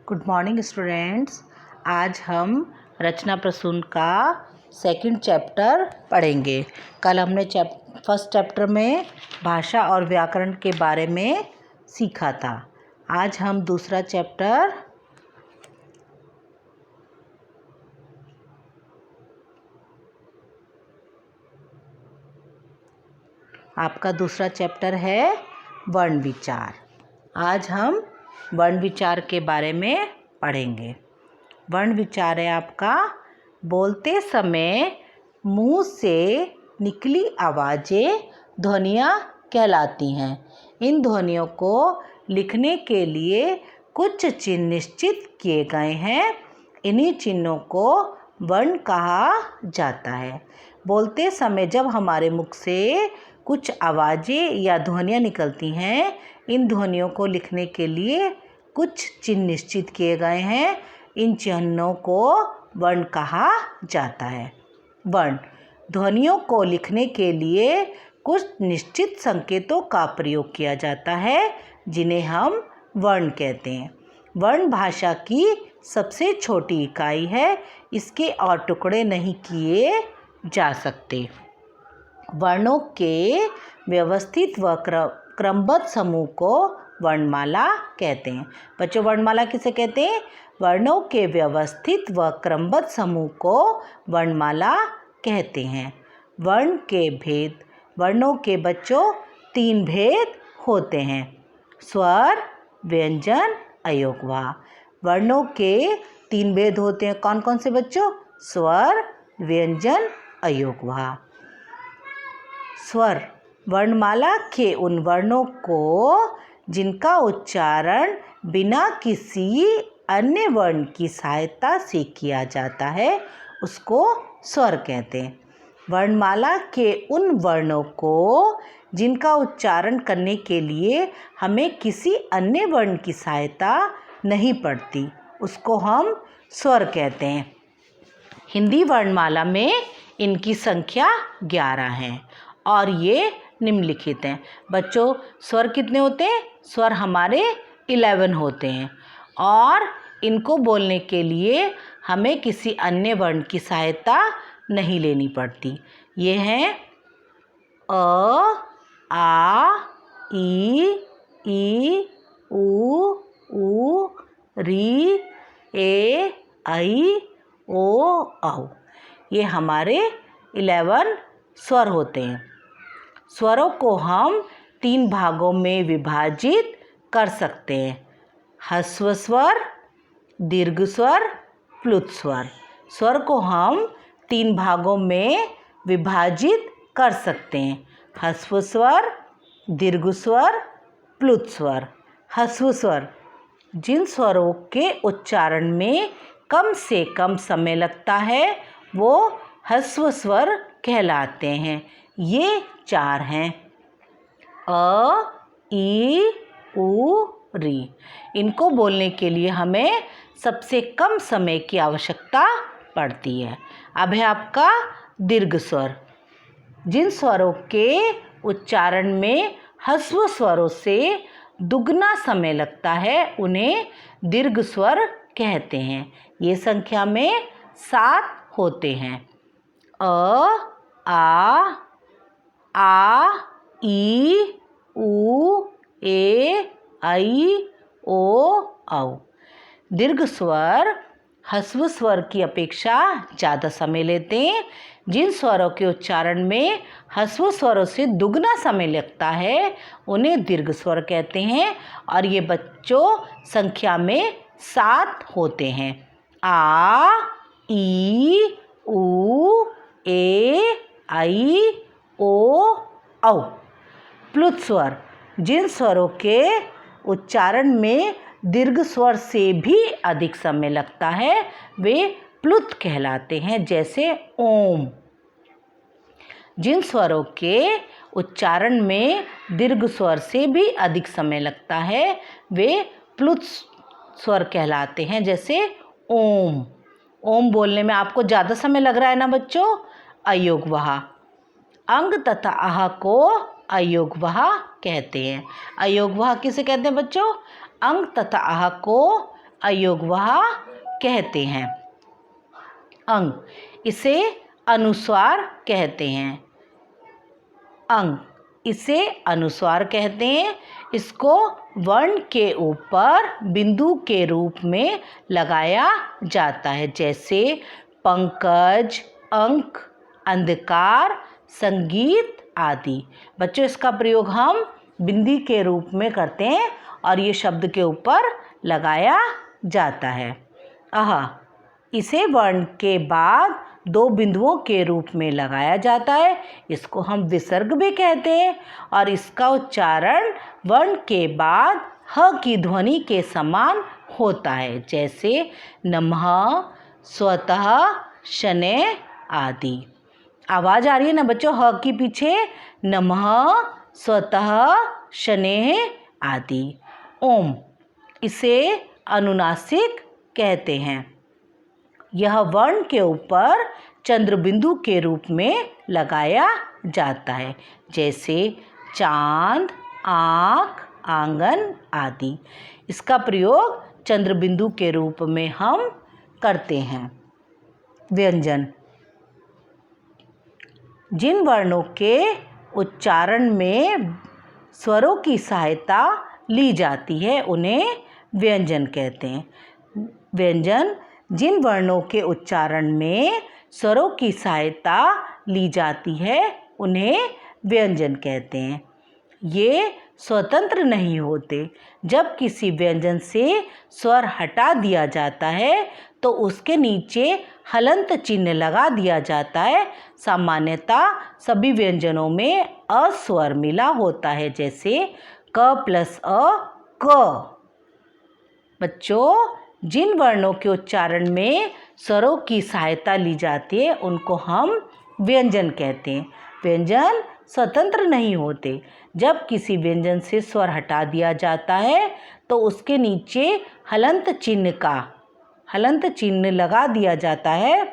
Good morning students. आज हम रचना प्रसून का सेकंड चैप्टर पढ़ेंगे। कल हमने फर्स्ट चैप्टर में भाषा और व्याकरण के बारे में सीखा था। आज हम दूसरा चैप्टर आपका दूसरा चैप्टर है वर्ण विचार। आज हम वर्ण विचार के बारे में पढ़ेंगे। वर्ण विचार है आपका बोलते समय मुंह से निकली आवाज़ें ध्वनियाँ कहलाती हैं। इन ध्वनियों को लिखने के लिए कुछ चिन्ह निश्चित किए गए हैं। इन्हीं चिन्हों को वर्ण कहा जाता है। बोलते समय जब हमारे मुख से कुछ आवाज़ें या ध्वनियाँ निकलती हैं, इन ध्वनियों को लिखने के लिए कुछ चिन्ह निश्चित किए गए हैं। इन चिन्हों को वर्ण कहा जाता है। वर्ण ध्वनियों को लिखने के लिए कुछ निश्चित संकेतों का प्रयोग किया जाता है, जिन्हें हम वर्ण कहते हैं। वर्ण भाषा की सबसे छोटी इकाई है। इसके और टुकड़े नहीं किए जा सकते। वर्णों के व्यवस्थित व क्रमबद्ध समूह को वर्णमाला कहते हैं। बच्चों, वर्णमाला किसे कहते हैं? वर्णों के व्यवस्थित व क्रमबद्ध समूह को वर्णमाला कहते हैं। वर्ण के भेद। वर्णों के बच्चों 3 भेद होते हैं: स्वर, व्यंजन, अयोगवाह। वर्णों के 3 भेद होते हैं। कौन कौन से बच्चों? स्वर, व्यंजन, अयोगवाह। स्वर वर्णमाला के उन वर्णों को जिनका उच्चारण बिना किसी अन्य वर्ण की सहायता से किया जाता है, उसको स्वर कहते हैं। वर्णमाला के उन वर्णों को जिनका उच्चारण करने के लिए हमें किसी अन्य वर्ण की सहायता नहीं पड़ती, उसको हम स्वर कहते हैं। हिंदी वर्णमाला में इनकी संख्या 11 है और ये निम्नलिखित हैं। बच्चों, स्वर कितने होते हैं? स्वर हमारे 11 होते हैं और इनको बोलने के लिए हमें किसी अन्य वर्ण की सहायता नहीं लेनी पड़ती। ये हैं अ, आ, ई, उ, री, ए, ऐ, ओ, औ। ये हमारे 11 स्वर होते हैं। स्वरों को हम 3 भागों में विभाजित कर सकते हैं: ह्रस्व स्वर, दीर्घ स्वर, प्लुत स्वर। स्वर को हम 3 भागों में विभाजित कर सकते हैं: ह्रस्व स्वर, दीर्घ स्वर, प्लुत स्वर। ह्रस्व स्वर जिन स्वरों के उच्चारण में कम से कम समय लगता है, वो ह्रस्व स्वर कहलाते हैं। ये 4 हैं: अ, ई, उ, री। इनको बोलने के लिए हमें सबसे कम समय की आवश्यकता पड़ती है। अब है आपका दीर्घ स्वर। जिन स्वरों के उच्चारण में ह्रस्व स्वरों से दुगना समय लगता है, उन्हें दीर्घ स्वर कहते हैं। ये संख्या में 7 होते हैं: अ, आ, ई, उ, ए, ऐ, ओ, औ। दीर्घ स्वर ह्रस्व स्वर की अपेक्षा ज़्यादा समय लेते हैं। जिन स्वरों के उच्चारण में ह्रस्व स्वरों से दुगना समय लगता है, उन्हें दीर्घ स्वर कहते हैं और ये बच्चों संख्या में 7 होते हैं: आ, ई, उ, ए, ऐ, ओ, औ। प्लुत स्वर जिन स्वरों के उच्चारण में दीर्घ स्वर से भी अधिक समय लगता है, वे प्लुत कहलाते हैं, जैसे ओम। जिन स्वरों के उच्चारण में दीर्घ स्वर से भी अधिक समय लगता है, वे प्लुत स्वर कहलाते हैं, जैसे ओम। ओम बोलने में आपको ज़्यादा समय लग रहा है ना बच्चों? अयोगवाह। अंग तथा आह को अयोगवाह कहते हैं। अयोगवाह किसे कहते हैं बच्चों? अंग तथा आह को अयोगवाह कहते हैं। अंग, इसे अनुस्वार कहते हैं। अंग, इसे अनुस्वार कहते हैं। इसको वर्ण के ऊपर बिंदु के रूप में लगाया जाता है, जैसे पंकज, अंक, अंधकार, संगीत आदि। बच्चों, इसका प्रयोग हम बिंदी के रूप में करते हैं और ये शब्द के ऊपर लगाया जाता है। इसे वर्ण के बाद दो बिंदुओं के रूप में लगाया जाता है। इसको हम विसर्ग भी कहते हैं और इसका उच्चारण वर्ण के बाद ह की ध्वनि के समान होता है, जैसे नमः, स्वतः, शनैः आदि। आवाज़ आ रही है ना बच्चों ह के पीछे? नमः, स्वतः, शनैः आदि। ओम, इसे अनुनासिक कहते हैं। यह वर्ण के ऊपर चंद्र बिंदु के रूप में लगाया जाता है, जैसे चांद, आँख, आंगन आदि। इसका प्रयोग चंद्र बिंदु के रूप में हम करते हैं। व्यंजन, जिन वर्णों के उच्चारण में स्वरों की सहायता ली जाती है उन्हें व्यंजन कहते हैं। व्यंजन, जिन वर्णों के उच्चारण में स्वरों की सहायता ली जाती है उन्हें व्यंजन कहते हैं। ये स्वतंत्र नहीं होते। जब किसी व्यंजन से स्वर हटा दिया जाता है तो उसके नीचे हलंत चिन्ह लगा दिया जाता है। सामान्यतः सभी व्यंजनों में अ स्वर मिला होता है, जैसे क प्लस अ, क। बच्चों, जिन वर्णों के उच्चारण में स्वरों की सहायता ली जाती है उनको हम व्यंजन कहते हैं। व्यंजन स्वतंत्र नहीं होते। जब किसी व्यंजन से स्वर हटा दिया जाता है तो उसके नीचे हलंत चिन्ह लगा दिया जाता है।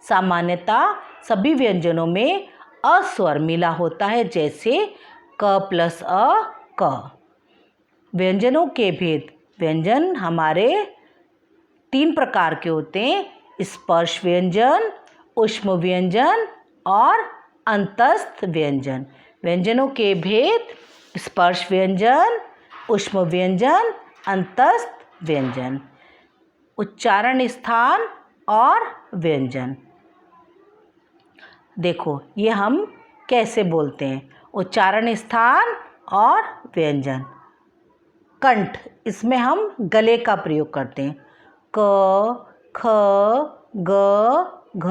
सामान्यतः सभी व्यंजनों में अ स्वर मिला होता है, जैसे क प्लस अ, क। व्यंजनों के भेद। व्यंजन हमारे 3 प्रकार के होते हैं: स्पर्श व्यंजन, ऊष्म व्यंजन और अंतस्थ व्यंजन। व्यंजनों के भेद: स्पर्श व्यंजन, ऊष्म व्यंजन, अंतस्थ व्यंजन। उच्चारण स्थान और व्यंजन। देखो, ये हम कैसे बोलते हैं। उच्चारण स्थान और व्यंजन। कंठ, इसमें हम गले का प्रयोग करते हैं। क, ख, ग, घ,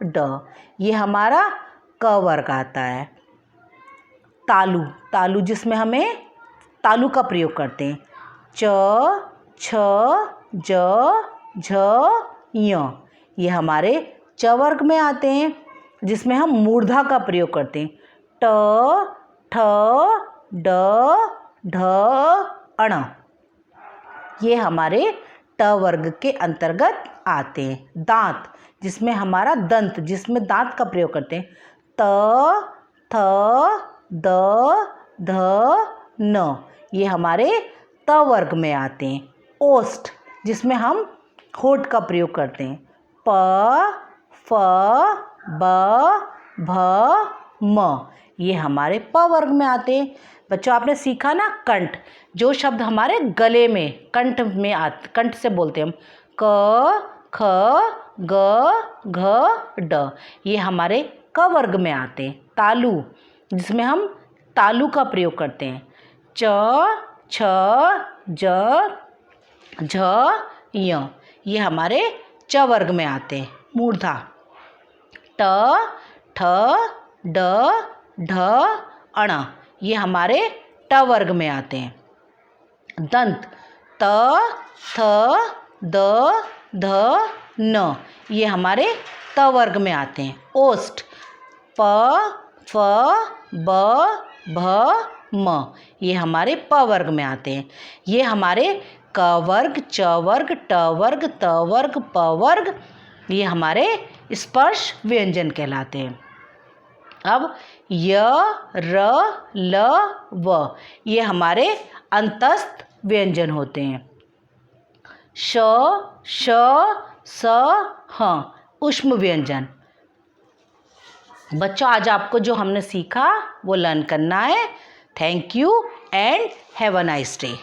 ड, ये हमारा क वर्ग आता है। तालु, जिसमें हमें तालु का प्रयोग करते हैं। च, छ, ज, झ, य, ये हमारे च वर्ग में आते हैं, जिसमें हम मूर्धा का प्रयोग करते हैं। ट, ठ, ड, ढ, अण, ये हमारे ट वर्ग के अंतर्गत आते हैं। दांत, जिसमें हमारा दंत, जिसमें दांत का प्रयोग करते हैं। त, थ, द, ध, न, ये हमारे त वर्ग में आते हैं। ओष्ठ, जिसमें हम होठ का प्रयोग करते हैं। प, फ, ब, भ, म, ये हमारे प वर्ग में आते हैं। बच्चों, आपने सीखा ना कंठ, जो शब्द हमारे गले में कंठ से बोलते हैं हम। क, ख, ग, घ, ड, ये हमारे क वर्ग में आते हैं। तालु, जिसमें हम तालु का प्रयोग करते हैं। च, छ, ज, झ, य, ये हमारे च वर्ग में आते हैं। मूर्धा, ट, ठ, ड, ढ, अण, ये हमारे ट वर्ग में आते हैं। दंत, त, थ, द, ध, न, ये हमारे त वर्ग में आते हैं। ओष्ठ, प, फ, ब, भ, म, ये हमारे प वर्ग में आते हैं। ये हमारे क वर्ग, च वर्ग, ट वर्ग, त वर्ग, प वर्ग, ये हमारे स्पर्श व्यंजन कहलाते हैं। अब य, र, ल, व, ये हमारे अंतस्थ व्यंजन होते हैं। श, श, स, ह ऊष्म व्यंजन। बच्चों आज आपको जो हमने सीखा वो लर्न करना है। Thank you and have a nice day.